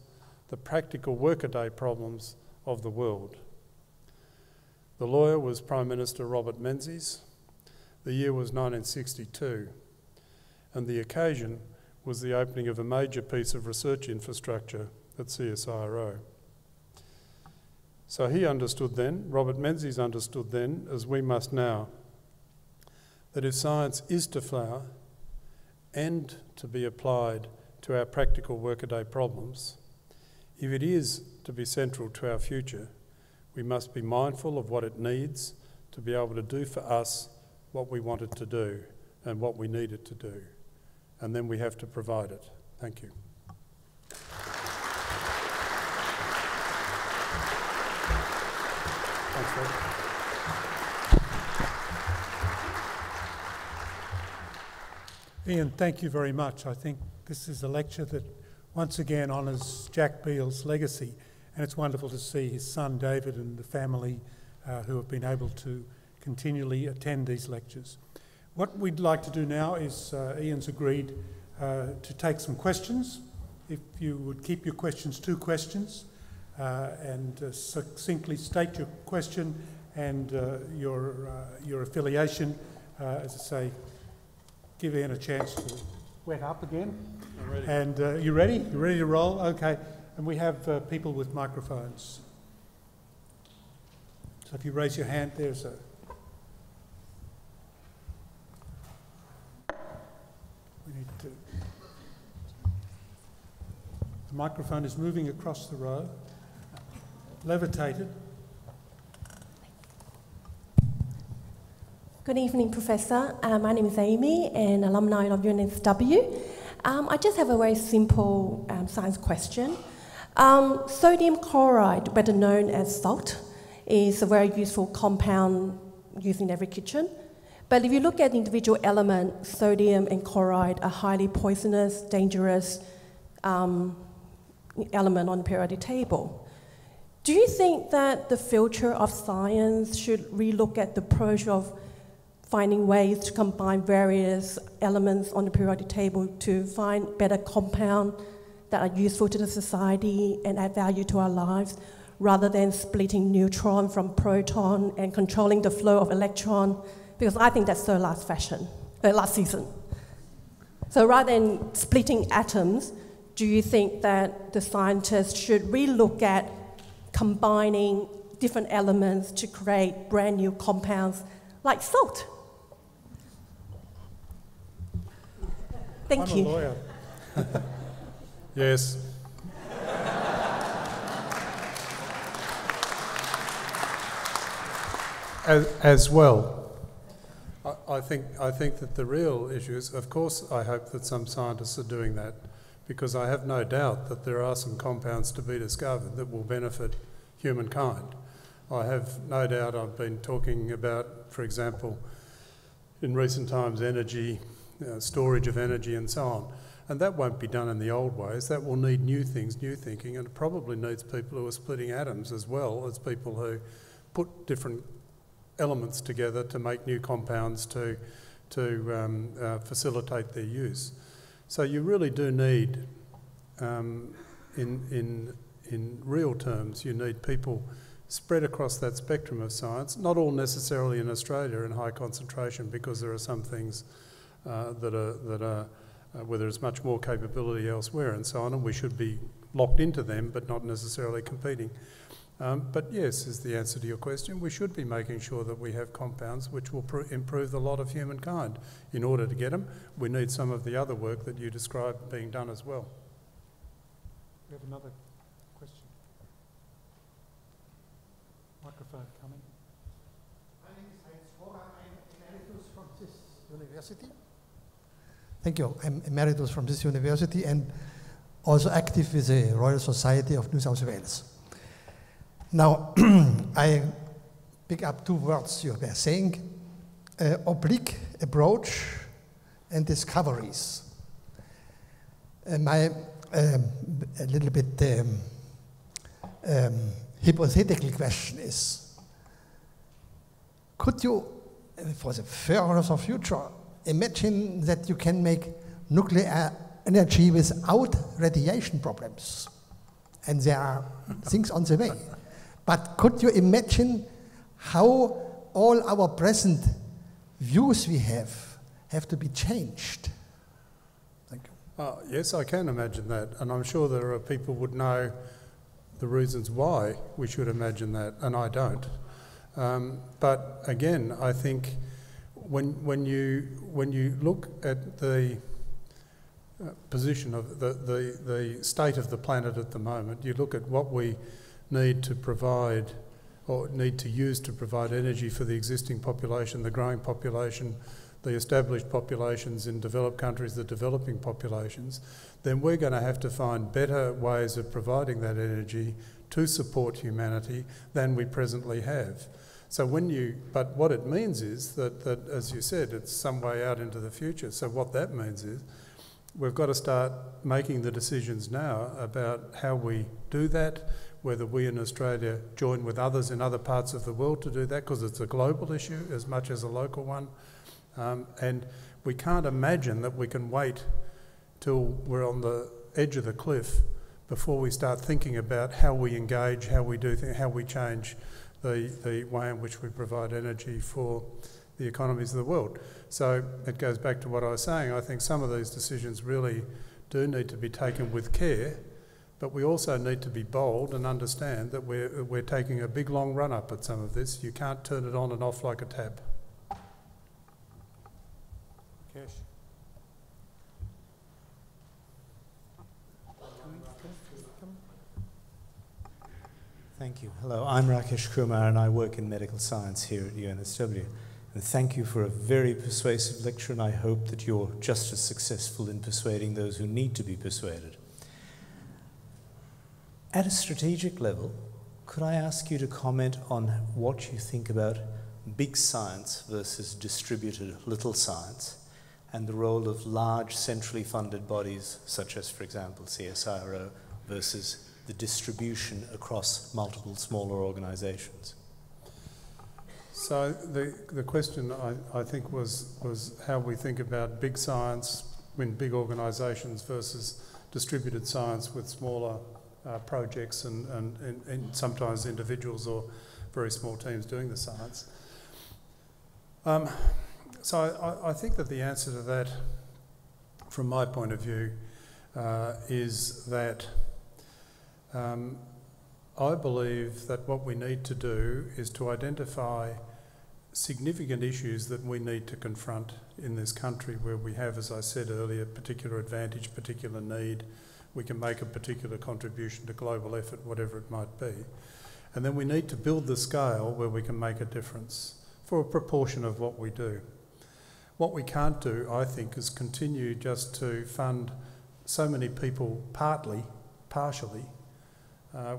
the practical workaday problems of the world." The lawyer was Prime Minister Robert Menzies. The year was 1962, and the occasion was the opening of a major piece of research infrastructure at CSIRO. So he understood then, Robert Menzies understood then, as we must now, that if science is to flower and to be applied to our practical workaday problems, if it is to be central to our future, we must be mindful of what it needs to be able to do for us what we want it to do and what we need it to do. And then we have to provide it. Thank you. Thanks, Fred. Ian, thank you very much. I think this is a lecture that once again honours Jack Beale's legacy, and it's wonderful to see his son David and the family who have been able to continually attend these lectures. What we'd like to do now is, Ian's agreed to take some questions. If you would keep your questions 2 questions and succinctly state your question and your affiliation, as I say, give Ian a chance to wet up again. I'm ready. And you ready? You ready to roll? Okay. And we have people with microphones. So if you raise your hand, there's a... We need to... The microphone is moving across the row, levitated. Good evening, Professor. My name is Amy, an alumni of UNSW. I just have a very simple science question. Sodium chloride, better known as salt, is a very useful compound used in every kitchen. But if you look at the individual elements, sodium and chloride are highly poisonous, dangerous element on the periodic table. Do you think that the future of science should relook at the approach of finding ways to combine various elements on the periodic table to find better compounds that are useful to the society and add value to our lives, rather than splitting neutron from proton and controlling the flow of electron? Because I think that's the last season. So rather than splitting atoms, do you think that the scientists should relook at combining different elements to create brand new compounds like salt. Thank you. I'm a lawyer. Yes. As well, I think that the real issue is, of course, I hope that some scientists are doing that, because I have no doubt that there are some compounds to be discovered that will benefit humankind. I have no doubt. I've been talking about, for example, in recent times, energy, storage of energy and so on. And that won't be done in the old ways. That will need new things, new thinking, and it probably needs people who are splitting atoms as well as people who put different elements together to make new compounds to facilitate their use. So you really do need, in real terms, you need people spread across that spectrum of science, not all necessarily in Australia in high concentration, because there are some things that are where there's much more capability elsewhere and so on, and we should be locked into them but not necessarily competing. But yes, is the answer to your question. We should be making sure that we have compounds which will improve the lot of humankind. In order to get them, we need some of the other work that you described being done as well. We have another question. Microphone coming. My name is Heinz Hoher. I'm emeritus from this university. Thank you. I'm emeritus from this university and also active with the Royal Society of New South Wales. Now, I pick up two words you were saying, oblique approach and discoveries. My a little bit hypothetical question is, could you, for the further future, imagine that you can make nuclear energy without radiation problems? And there are things on the way. But could you imagine how all our present views we have to be changed? Thank you. Yes, I can imagine that. And I'm sure there are people who would know the reasons why we should imagine that, and I don't. But again, I think when you look at the position of the state of the planet at the moment, you look at what we need to provide or need to use to provide energy for the existing population, the growing population, the established populations in developed countries, the developing populations, then we're going to have to find better ways of providing that energy to support humanity than we presently have. So but what it means is that, as you said, it's some way out into the future. So what that means is we've got to start making the decisions now about how we do that, whether we in Australia join with others in other parts of the world to do that, because it's a global issue as much as a local one. And we can't imagine that we can wait till we're on the edge of the cliff before we start thinking about how we engage, how we do things, how we change the way in which we provide energy for the economies of the world. So it goes back to what I was saying. I think some of these decisions really do need to be taken with care, but we also need to be bold and understand that we're taking a big long run up at some of this. You can't turn it on and off like a tap. Cash. Thank you. Hello, I'm Rakesh Kumar and I work in medical science here at UNSW. And thank you for a very persuasive lecture, and I hope that you're just as successful in persuading those who need to be persuaded. At a strategic level, could I ask you to comment on what you think about big science versus distributed little science, and the role of large centrally funded bodies, such as, for example, CSIRO, versus the distribution across multiple smaller organisations? So the question, I think, was how we think about big science in big organisations versus distributed science with smaller projects and sometimes individuals or very small teams doing the science. So I think that the answer to that, from my point of view, is that I believe that what we need to do is to identify significant issues that we need to confront in this country where we have, as I said earlier, particular advantage, particular need. We can make a particular contribution to global effort, whatever it might be. And then we need to build the scale where we can make a difference for a proportion of what we do. What we can't do, I think, is continue just to fund so many people partially,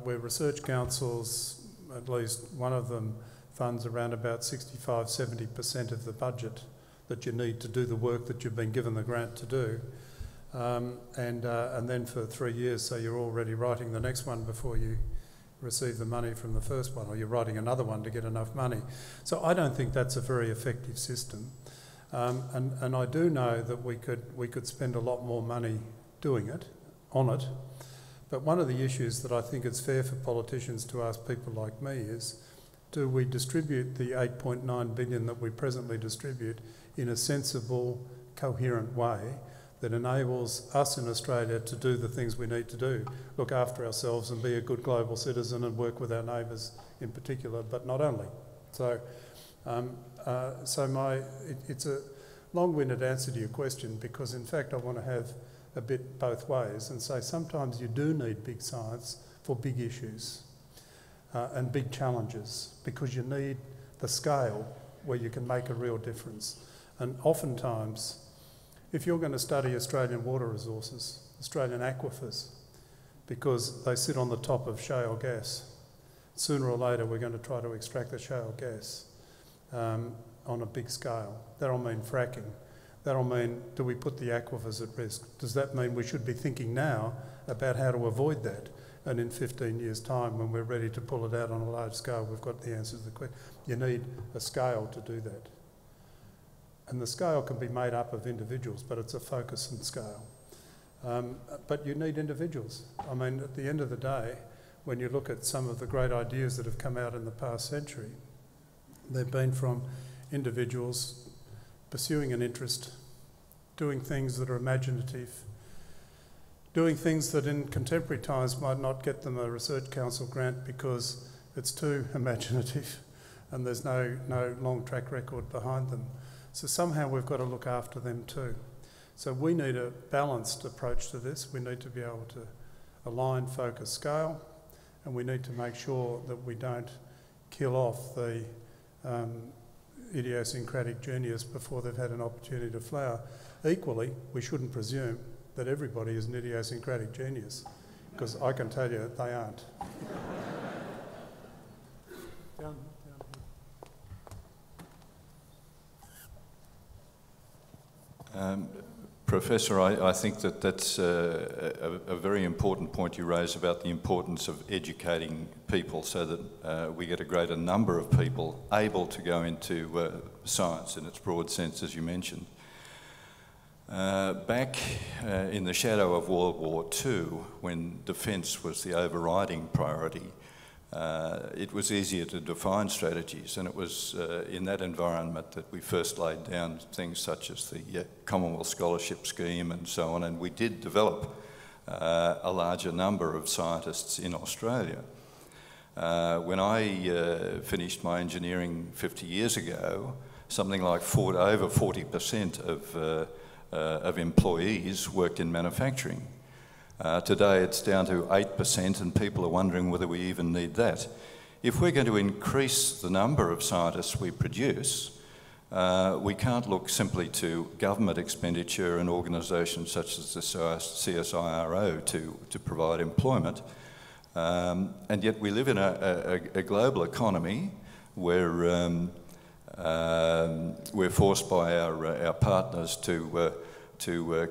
where research councils, at least one of them, funds around about 65–70% of the budget that you need to do the work that you've been given the grant to do. And then for 3 years, so you're already writing the next one before you receive the money from the first one, or you're writing another one to get enough money. So I don't think that's a very effective system. And I do know that we could spend a lot more money doing it, on it. But one of the issues that I think it's fair for politicians to ask people like me is, do we distribute the 8.9 billion that we presently distribute in a sensible, coherent way that enables us in Australia to do the things we need to do, look after ourselves and be a good global citizen and work with our neighbours in particular, but not only. So, it's a long-winded answer to your question, because in fact I want to have a bit both ways and say sometimes you do need big science for big issues and big challenges, because you need the scale where you can make a real difference. And oftentimes, if you're going to study Australian water resources, Australian aquifers, because they sit on the top of shale gas, sooner or later we're going to try to extract the shale gas on a big scale. That'll mean fracking. That'll mean, do we put the aquifers at risk? Does that mean we should be thinking now about how to avoid that? And in 15 years' time, when we're ready to pull it out on a large scale, we've got the answers to the question. You need a scale to do that. And the scale can be made up of individuals, but it's a focus and scale. But you need individuals. I mean, at the end of the day, when you look at some of the great ideas that have come out in the past century, they've been from individuals pursuing an interest, doing things that are imaginative, doing things that in contemporary times might not get them a research council grant because it's too imaginative and there's no long track record behind them. So somehow we've got to look after them too. So we need a balanced approach to this. We need to be able to align, focus, scale, and we need to make sure that we don't kill off the idiosyncratic genius before they've had an opportunity to flower. Equally, we shouldn't presume that everybody is an idiosyncratic genius, because I can tell you they aren't. Professor, I think that's a very important point you raise about the importance of educating people so that we get a greater number of people able to go into science in its broad sense, as you mentioned. Back in the shadow of World War II, when defence was the overriding priority, it was easier to define strategies, and it was in that environment that we first laid down things such as the Commonwealth Scholarship Scheme and so on, and we did develop a larger number of scientists in Australia. When I finished my engineering 50 years ago, something like over 40% of employees worked in manufacturing. Today it's down to 8%, and people are wondering whether we even need that. If we're going to increase the number of scientists we produce, we can't look simply to government expenditure and organisations such as the CSIRO to provide employment. And yet we live in a global economy where we're forced by our partners to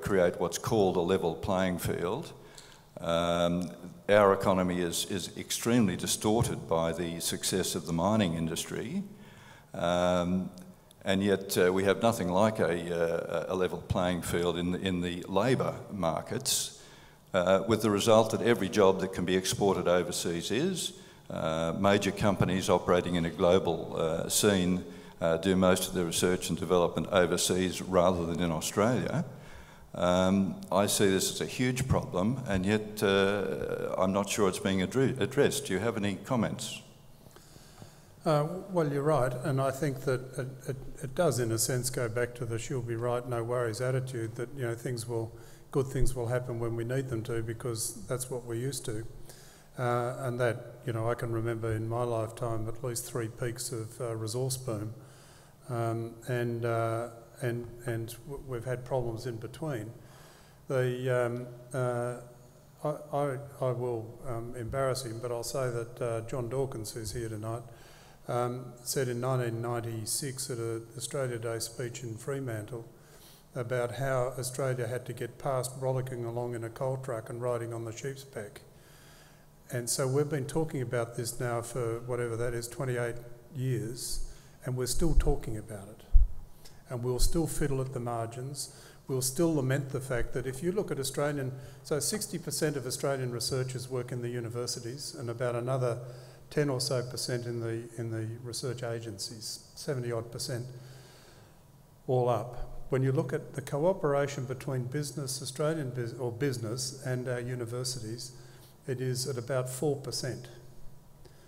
create what's called a level playing field. Our economy is extremely distorted by the success of the mining industry, and yet we have nothing like a level playing field in the labour markets, with the result that every job that can be exported overseas is. Major companies operating in a global scene do most of their research and development overseas rather than in Australia. I see this as a huge problem, and yet I'm not sure it's being addressed. Do you have any comments? Well, you're right, and I think that it does, in a sense, go back to the "she'll be right, no worries" attitude. That good things will happen when we need them to, because that's what we're used to. And that, I can remember in my lifetime at least 3 peaks of resource boom, and we've had problems in between. I will embarrass him, but I'll say that John Dawkins, who's here tonight, said in 1996 at an Australia Day speech in Fremantle about how Australia had to get past rollicking along in a coal truck and riding on the sheep's back. And so we've been talking about this now for whatever that is, 28 years, and we're still talking about it. And we'll still fiddle at the margins. We'll still lament the fact that if you look at 60% of Australian researchers work in the universities, and about another 10 or so percent in the research agencies, 70-odd% all up. When you look at the cooperation between business, business and our universities, it is at about 4%.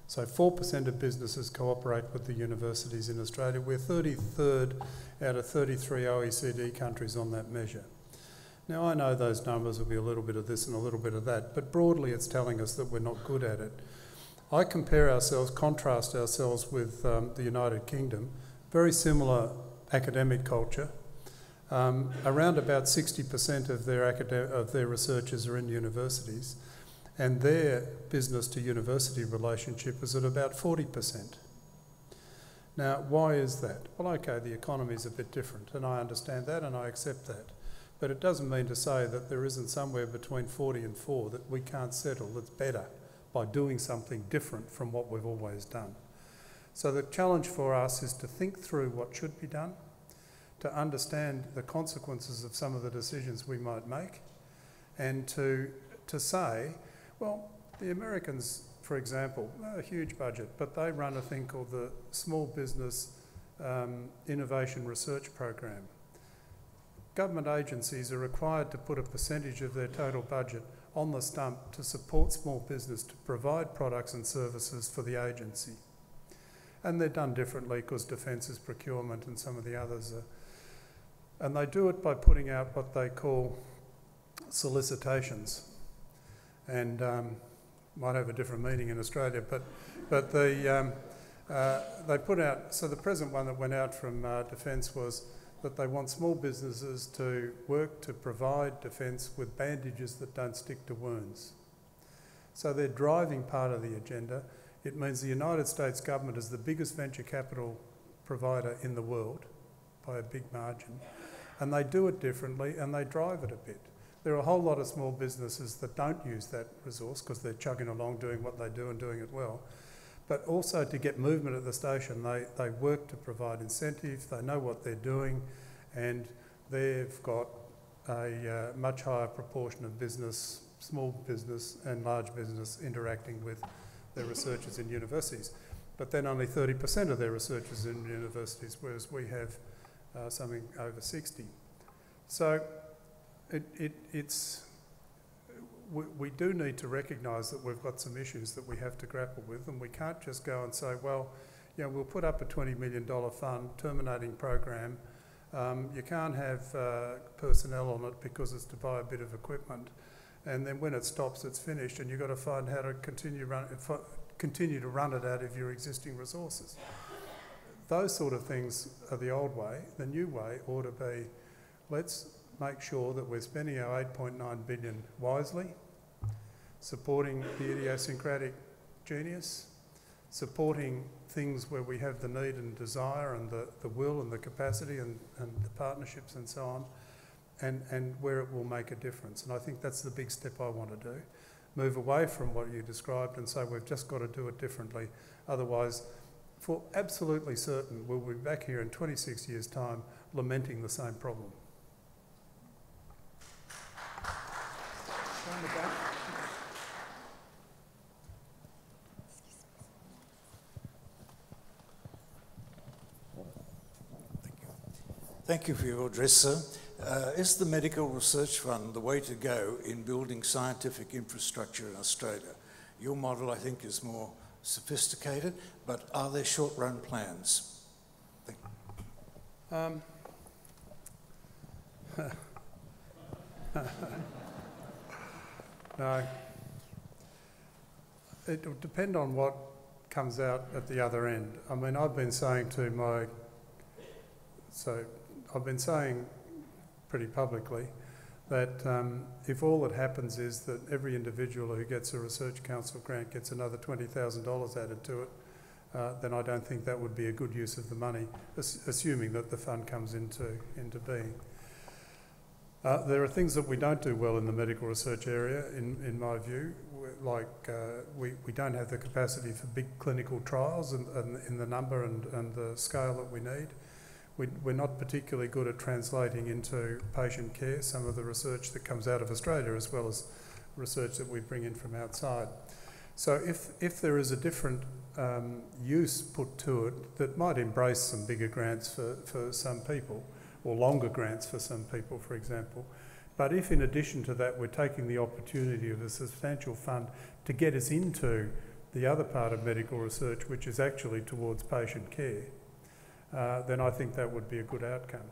So 4% of businesses cooperate with the universities in Australia. We're 33rd out of 33 OECD countries on that measure. Now, I know those numbers will be a little bit of this and a little bit of that, but broadly it's telling us that we're not good at it. I contrast ourselves with the United Kingdom, very similar academic culture. Around about 60% of their researchers are in universities, and their business to university relationship is at about 40%. Now, why is that? Well, okay, the economy is a bit different, and I understand that and I accept that. But it doesn't mean to say that there isn't somewhere between 40 and 4 that we can't settle that's better by doing something different from what we've always done. So the challenge for us is to think through what should be done, to understand the consequences of some of the decisions we might make, and to say, well, the Americans, for example, a huge budget, but they run a thing called the Small Business Innovation Research Program. Government agencies are required to put a percentage of their total budget on the stump to support small business to provide products and services for the agency. And they're done differently because defence is procurement and some of the others are. And they do it by putting out what they call solicitations. And might have a different meaning in Australia, but they put out, so the present one that went out from Defence was that they want small businesses to work to provide defence with bandages that don't stick to wounds. So they're driving part of the agenda. It means the United States government is the biggest venture capital provider in the world by a big margin, and they do it differently and they drive it a bit. There are a whole lot of small businesses that don't use that resource because they're chugging along doing what they do and doing it well. But also to get movement at the station, they work to provide incentive, they know what they're doing, and they've got a much higher proportion of business, small business and large business interacting with their researchers in universities. But then only 30% of their researchers in universities, whereas we have something over 60. So we do need to recognise that we've got some issues that we have to grapple with, and we can't just go and say, well, we'll put up a $20 million fund, terminating program. You can't have personnel on it because it's to buy a bit of equipment, and then when it stops, it's finished, and you've got to find how to continue to run it out of your existing resources. Those sort of things are the old way. The new way ought to be, let's make sure that we're spending our $8.9 billion wisely, supporting the idiosyncratic genius, supporting things where we have the need and desire and the will and the capacity and the partnerships and so on, and where it will make a difference. And I think that's the big step I want to do. Move away from what you described and say we've just got to do it differently. Otherwise, for absolutely certain, we'll be back here in 26 years' time lamenting the same problem. Thank you for your address, sir. Is the Medical Research Fund the way to go in building scientific infrastructure in Australia? Your model, I think, is more sophisticated, but are there short-run plans? No. It will depend on what comes out at the other end. I mean, I've been saying pretty publicly that if all that happens is that every individual who gets a Research Council grant gets another $20,000 added to it, then I don't think that would be a good use of the money, assuming that the fund comes into being. There are things that we don't do well in the medical research area, in my view, like we don't have the capacity for big clinical trials and in the number and the scale that we need. We're not particularly good at translating into patient care some of the research that comes out of Australia, as well as research that we bring in from outside. So if there is a different use put to it that might embrace some bigger grants for some people, or longer grants for some people, for example, but if in addition to that we're taking the opportunity of a substantial fund to get us into the other part of medical research, which is actually towards patient care, then I think that would be a good outcome.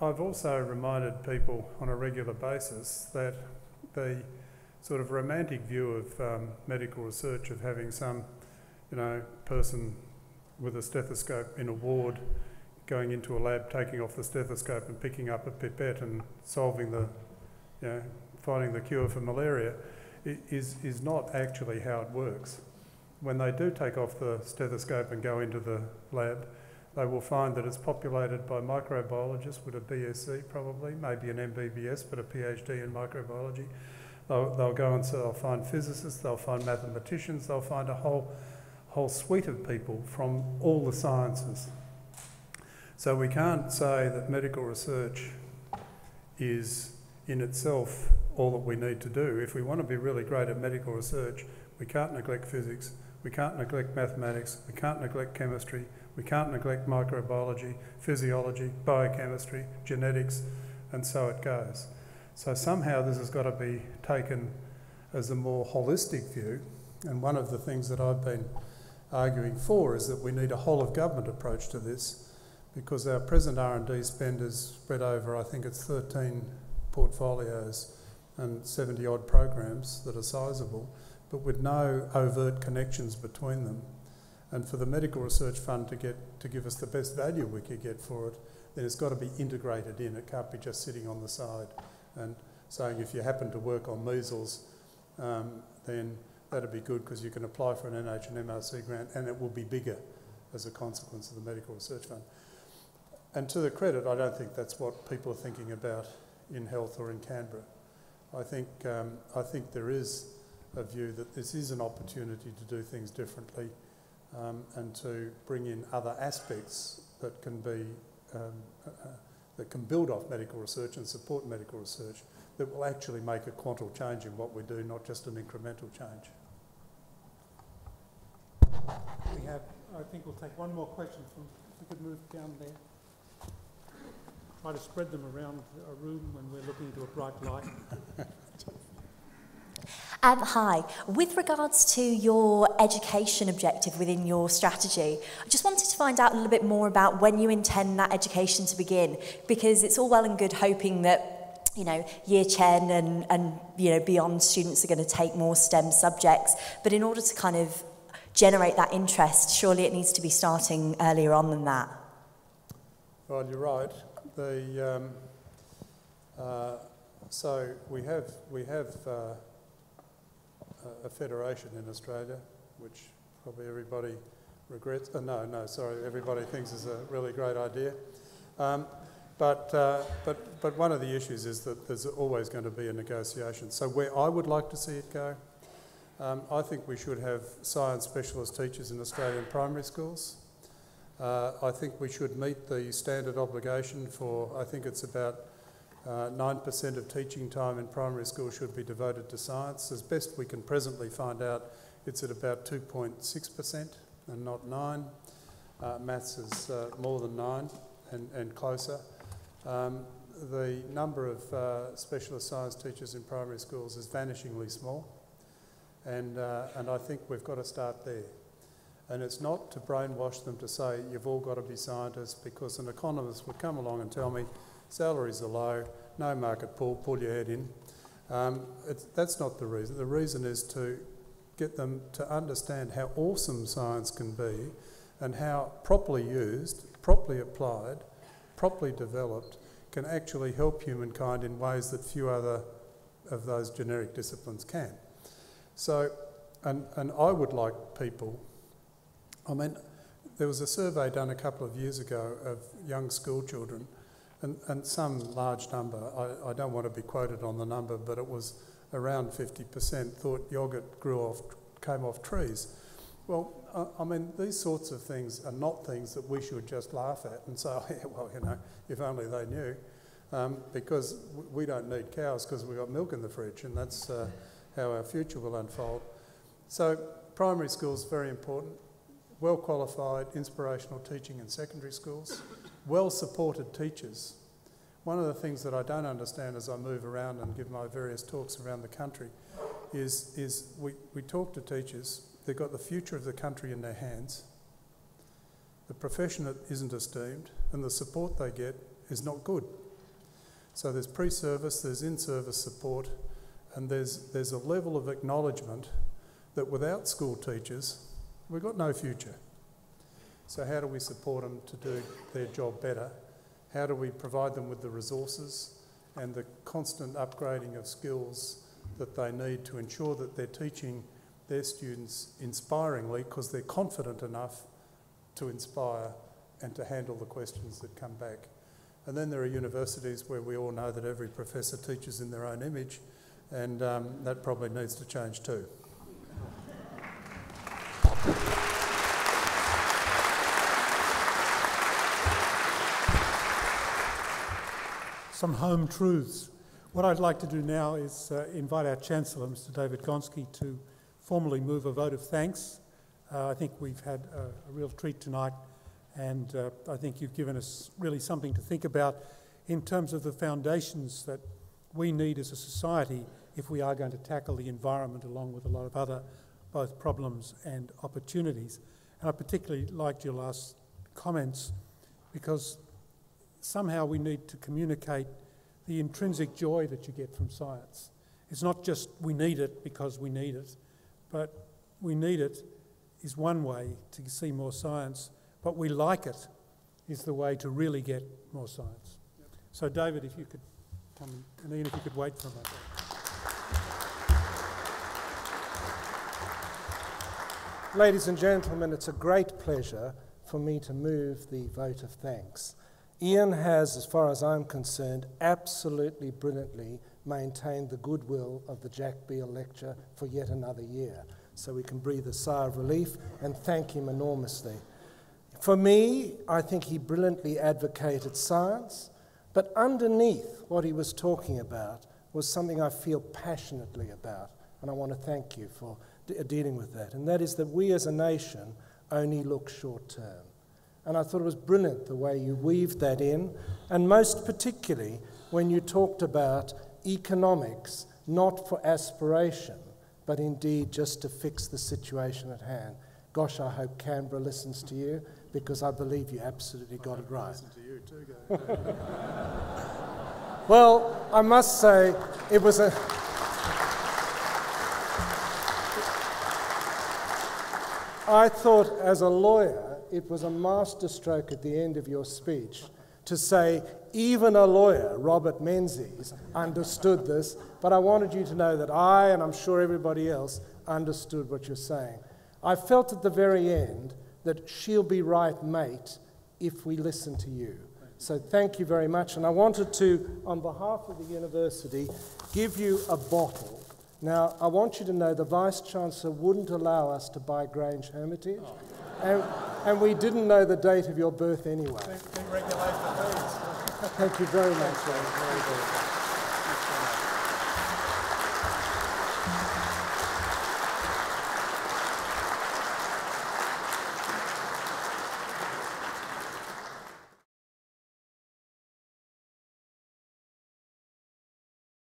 I've also reminded people on a regular basis that the sort of romantic view of medical research, of having some, person with a stethoscope in a ward going into a lab, taking off the stethoscope and picking up a pipette and solving finding the cure for malaria, is not actually how it works. When they do take off the stethoscope and go into the lab, they will find that it's populated by microbiologists with a BSc probably, maybe an MBBS, but a PhD in microbiology. They'll go and they'll find physicists, they'll find mathematicians, they'll find a whole suite of people from all the sciences. So we can't say that medical research is in itself all that we need to do. If we want to be really great at medical research, we can't neglect physics, we can't neglect mathematics, we can't neglect chemistry, we can't neglect microbiology, physiology, biochemistry, genetics, and so it goes. So somehow this has got to be taken as a more holistic view, and one of the things that I've been arguing for is that we need a whole of government approach to this, because our present R&D spend is spread over, I think it's 13 portfolios and 70 odd programs that are sizable, but with no overt connections between them. And for the Medical Research Fund to give us the best value we could get for it, then it's got to be integrated in. It can't be just sitting on the side and saying if you happen to work on measles, then that'd be good because you can apply for an NH and MRC grant and it will be bigger as a consequence of the Medical Research Fund. And to the credit, I don't think that's what people are thinking about in health or in Canberra. I think there is a view that this is an opportunity to do things differently and to bring in other aspects that can be that can build off medical research and support medical research that will actually make a quantum change in what we do, not just an incremental change. I think we'll take one more question from, if we could move down there. Try to spread them around a room when we're looking into a bright light. Hi. With regards to your education objective within your strategy, I just wanted to find out a little bit more about when you intend that education to begin, because it's all well and good hoping that year 10 and beyond students are going to take more STEM subjects, but in order to kind of generate that interest, surely it needs to be starting earlier on than that. Well, you're right. So we have a federation in Australia, which probably everybody regrets. Everybody thinks is a really great idea. But one of the issues is that there's always going to be a negotiation. So where I would like to see it go, I think we should have science specialist teachers in Australian primary schools. I think we should meet the standard obligation for, I think it's about 9% of teaching time in primary school should be devoted to science. As best we can presently find out, it's at about 2.6% and not 9%. Maths is more than 9% and closer. The number of specialist science teachers in primary schools is vanishingly small, and I think we've got to start there. And it's not to brainwash them to say you've all got to be scientists, because an economist would come along and tell me salaries are low, no market pull your head in. That's not the reason. The reason is to get them to understand how awesome science can be and how properly used, properly applied, properly developed can actually help humankind in ways that few other of those generic disciplines can. So, and I would like people, I mean, there was a survey done a couple of years ago of young school children, and some large number, I don't want to be quoted on the number, but it was around 50% thought yoghurt came off trees. Well, I mean, these sorts of things are not things that we should just laugh at and say, oh, yeah, well, you know, if only they knew. Because we don't need cows because we've got milk in the fridge, and that's how our future will unfold. So primary schools, very important. Well-qualified, inspirational teaching in secondary schools. Well-supported teachers. One of the things that I don't understand as I move around and give my various talks around the country is we talk to teachers. They've got the future of the country in their hands. The profession isn't esteemed, and the support they get is not good. So there's pre-service, there's in-service support, and there's a level of acknowledgement that without school teachers, we've got no future. So how do we support them to do their job better? How do we provide them with the resources and the constant upgrading of skills that they need to ensure that they're teaching their students inspiringly because they're confident enough to inspire and to handle the questions that come back. And then there are universities where we all know that every professor teaches in their own image, and that probably needs to change too. Some home truths. What I'd like to do now is invite our Chancellor, Mr. David Gonski, to formally move a vote of thanks. I think we've had a real treat tonight, and I think you've given us really something to think about in terms of the foundations that we need as a society if we are going to tackle the environment along with a lot of other both problems and opportunities. And I particularly liked your last comments because somehow we need to communicate the intrinsic joy that you get from science. It's not just we need it because we need it, but we need it is one way to see more science, but we like it is the way to really get more science. Yep. So David, if you could come, and Ian, if you could wait for a moment. Ladies and gentlemen, it's a great pleasure for me to move the vote of thanks. Ian has, as far as I'm concerned, absolutely brilliantly maintained the goodwill of the Jack Beale Lecture for yet another year. So we can breathe a sigh of relief and thank him enormously. For me, I think he brilliantly advocated science, but underneath what he was talking about was something I feel passionately about, and I want to thank you for dealing with that, and that is that we as a nation only look short term. And I thought it was brilliant the way you weaved that in, and most particularly when you talked about economics, not for aspiration, but indeed just to fix the situation at hand. Gosh, I hope Canberra listens to you, because I believe you absolutely got it right. Listen to you too, Gary. Well, I must say, it was a... I thought, as a lawyer, it was a masterstroke at the end of your speech to say even a lawyer, Robert Menzies, understood this, but I wanted you to know that I, and I'm sure everybody else, understood what you're saying. I felt at the very end that she'll be right, mate, if we listen to you. So thank you very much, and I wanted to, on behalf of the university, give you a bottle. Now, I want you to know the Vice-Chancellor wouldn't allow us to buy Grange Hermitage, and we didn't know the date of your birth anyway. Think regulate the fees. Thank you very much.